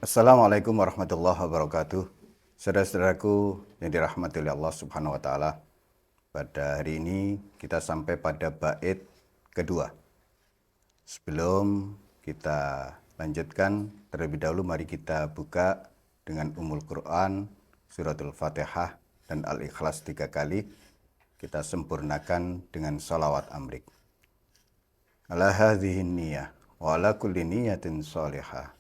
Assalamualaikum warahmatullahi wabarakatuh. Saudara-saudaraku yang dirahmati oleh Allah Subhanahu wa taala. Pada hari ini kita sampai pada bait kedua. Sebelum kita lanjutkan, terlebih dahulu mari kita buka dengan Ummul Quran, Suratul Fatihah dan Al-Ikhlas 3 kali. Kita sempurnakan dengan salawat amrik. Ala hadhihin niyah wa ala kulli niyatin salihah.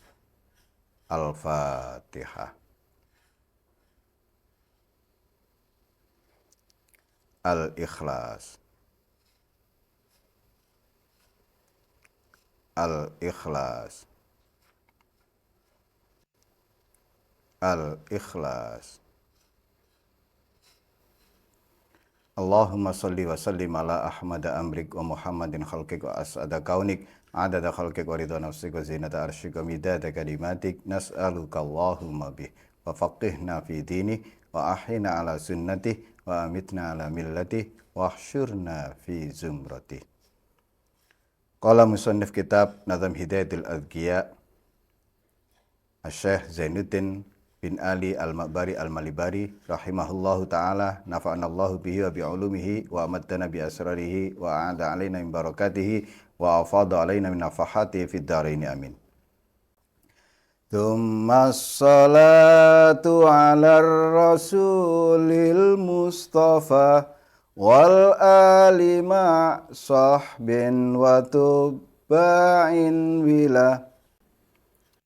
Al-Fatihah. Al-Ikhlas. Al-Ikhlas. Al-Ikhlas. Allahumma salli wa sallim ala Ahmad amrik wa Muhammadin khalqik wa as'ada kaunik adada khalqik wa ridha nafsik wa zinata arsyik wa midada kalimatik nas'aluka Allahumma bih wa faqihna fi dini wa ahina ala sunnati wa amitna ala millati wa ahsyurna fi zumrati. Qala musannif kitab Nazam Hidayatul Adhkiya Asy-Syaikh Zainuddin bin Ali Al-Ma'bari Al-Malibari rahimahullahu ta'ala nafa'anallahu bihi wa bi'ulumihi wa amaddana bi asrarihi wa a'ada alaina min barakatihi wa afada alaina min nafahatihi fid dharaini amin. Thumma salatu ala rasulil mustafa wal ali ma' sahbin wa tubba'in wila.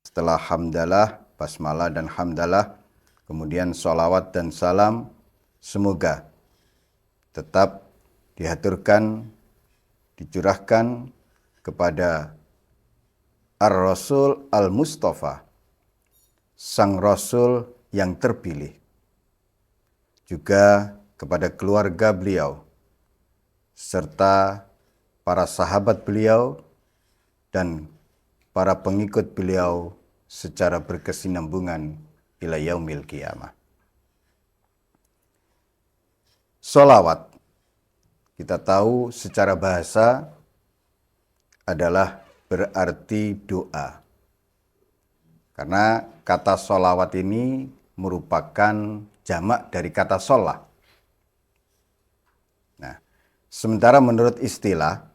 Setelah hamdalah, basmalah dan hamdalah, kemudian sholawat dan salam, semoga tetap dihaturkan, dicurahkan kepada Ar-Rasul Al-Mustafa, Sang Rasul yang terpilih, juga kepada keluarga beliau, serta para sahabat beliau dan para pengikut beliau secara berkesinambungan ila yaumil qiyamah. Sholawat, kita tahu secara bahasa adalah berarti doa. Karena kata sholawat ini merupakan jamak dari kata sholah. Nah, sementara menurut istilah,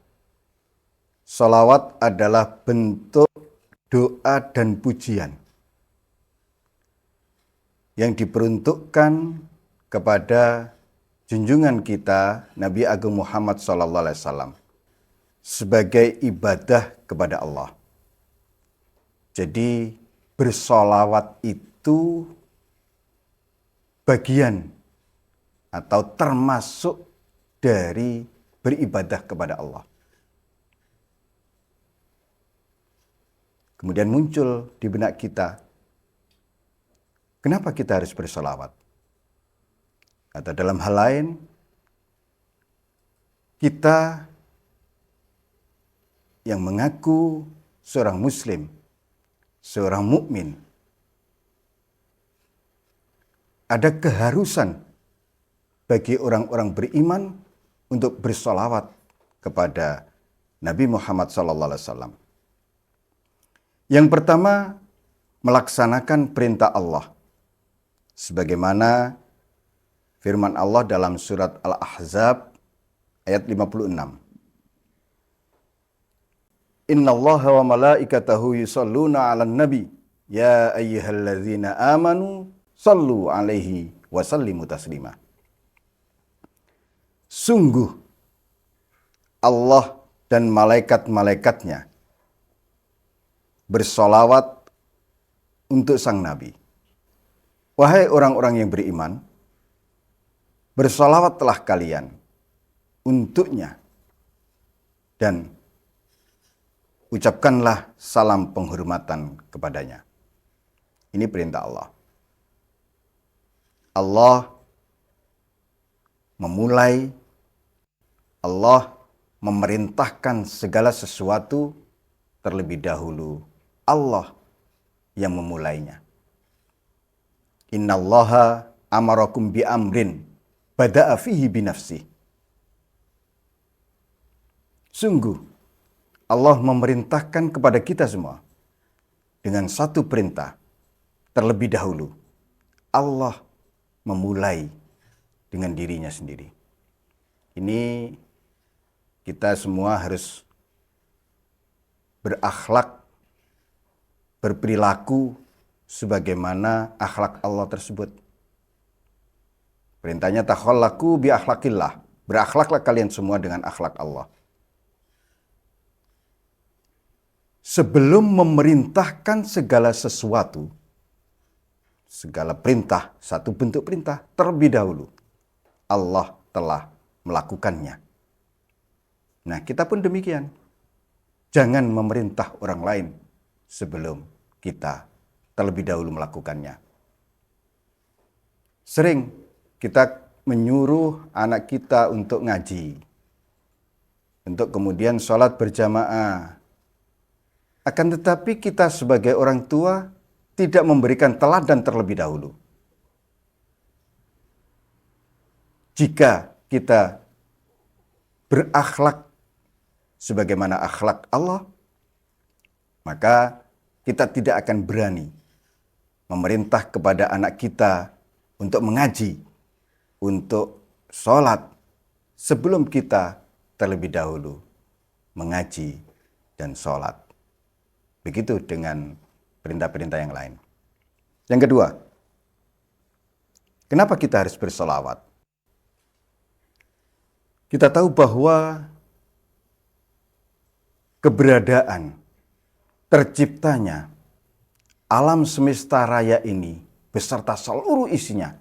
sholawat adalah bentuk doa dan pujian yang diperuntukkan kepada junjungan kita Nabi Agung Muhammad SAW sebagai ibadah kepada Allah. Jadi bersolawat itu bagian atau termasuk dari beribadah kepada Allah. Kemudian muncul di benak kita, kenapa kita harus bersolawat? Atau dalam hal lain, kita yang mengaku seorang muslim, seorang mukmin, ada keharusan bagi orang-orang beriman untuk bersolawat kepada Nabi Muhammad SAW. Yang pertama, melaksanakan perintah Allah. Sebagaimana firman Allah dalam surat Al-Ahzab ayat 56. Innallaha wa malaikatahu yusalluna 'alan nabi ya ayyuhalladzina amanu sallu 'alaihi wa sallimu taslima. Sungguh Allah dan malaikat-malaikatnya bersolawat untuk sang Nabi. Wahai orang-orang yang beriman, bersolawatlah kalian untuknya dan ucapkanlah salam penghormatan kepadanya. Ini perintah Allah. Allah memulai, Allah memerintahkan segala sesuatu terlebih dahulu. Allah yang memulainya. Innallaha amarakum bi amrin bada'a fihi binafsi. Sungguh Allah memerintahkan kepada kita semua dengan satu perintah terlebih dahulu. Allah memulai dengan dirinya sendiri. Ini kita semua harus berakhlak, berperilaku sebagaimana akhlak Allah tersebut. Perintahnya takhallaku bi akhlakillah. Berakhlaklah kalian semua dengan akhlak Allah. Sebelum memerintahkan segala sesuatu, segala perintah, satu bentuk perintah, terlebih dahulu Allah telah melakukannya. Nah, kita pun demikian. Jangan memerintah orang lain sebelum kita terlebih dahulu melakukannya. Sering kita menyuruh anak kita untuk ngaji, untuk kemudian sholat berjamaah. Akan tetapi kita sebagai orang tua tidak memberikan teladan terlebih dahulu. Jika kita berakhlak sebagaimana akhlak Allah, maka kita tidak akan berani memerintah kepada anak kita untuk mengaji, untuk sholat, sebelum kita terlebih dahulu mengaji dan sholat. Begitu dengan perintah-perintah yang lain. Yang kedua, kenapa kita harus bersolawat? Kita tahu bahwa keberadaan terciptanya alam semesta raya ini beserta seluruh isinya,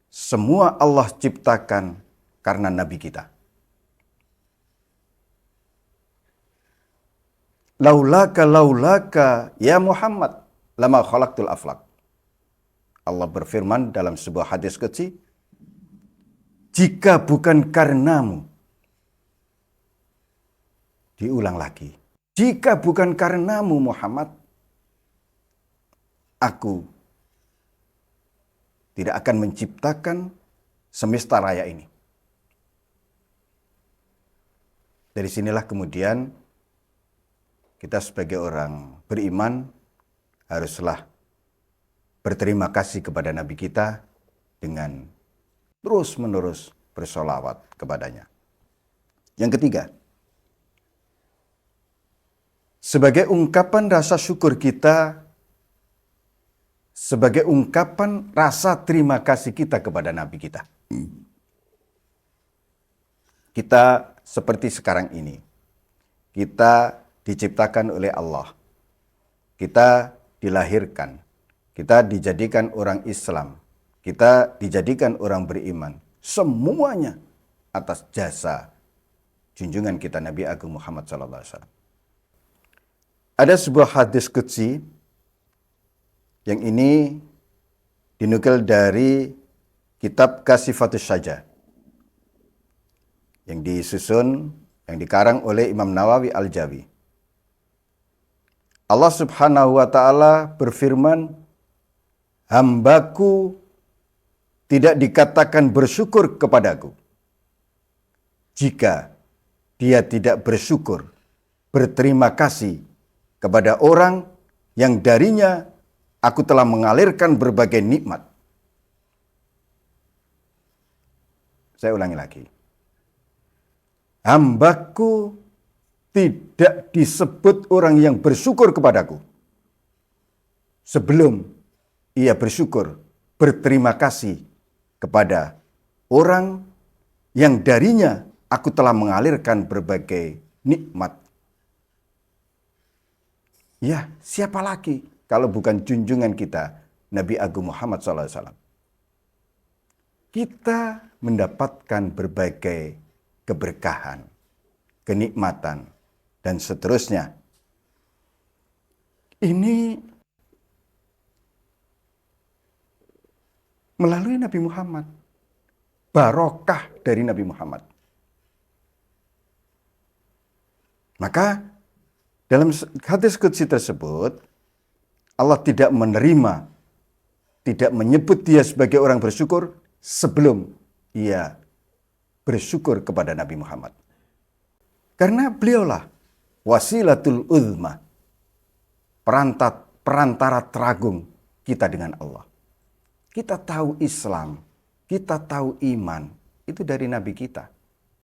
semua Allah ciptakan karena Nabi kita. Laulaka ya Muhammad lama khalaqtul aflaq. Allah berfirman dalam sebuah hadis qudsi, jika bukan karenamu, diulang lagi, jika bukan karenamu Muhammad, aku tidak akan menciptakan semesta raya ini. Dari sinilah kemudian kita sebagai orang beriman haruslah berterima kasih kepada Nabi kita dengan terus-menerus bersolawat kepadanya. Yang ketiga, sebagai ungkapan rasa syukur kita, sebagai ungkapan rasa terima kasih kita kepada Nabi kita. Kita seperti sekarang ini, kita diciptakan oleh Allah. Kita dilahirkan. Kita dijadikan orang Islam. Kita dijadikan orang beriman. Semuanya atas jasa junjungan kita Nabi Agung Muhammad SAW. Ada sebuah hadis qudsi yang ini dinukil dari kitab Kasifatus Saja yang disusun, yang dikarang oleh Imam Nawawi Al-Jawi. Allah Subhanahu wa Ta'ala berfirman, hambaku tidak dikatakan bersyukur kepadaku jika dia tidak bersyukur, berterima kasih kepada orang yang darinya aku telah mengalirkan berbagai nikmat. Saya ulangi lagi. Hambaku tidak disebut orang yang bersyukur kepadaku sebelum ia bersyukur, berterima kasih kepada orang yang darinya aku telah mengalirkan berbagai nikmat. Ya, siapa lagi kalau bukan junjungan kita, Nabi Agung Muhammad SAW. Kita mendapatkan berbagai keberkahan, kenikmatan, dan seterusnya. Ini melalui Nabi Muhammad. Barokah dari Nabi Muhammad. Maka dalam hadis qudsi tersebut, Allah tidak menerima, tidak menyebut dia sebagai orang bersyukur sebelum ia bersyukur kepada Nabi Muhammad. Karena beliaulah wasilatul uzma, perantat perantara teragung kita dengan Allah. Kita tahu Islam, kita tahu iman, itu dari Nabi kita.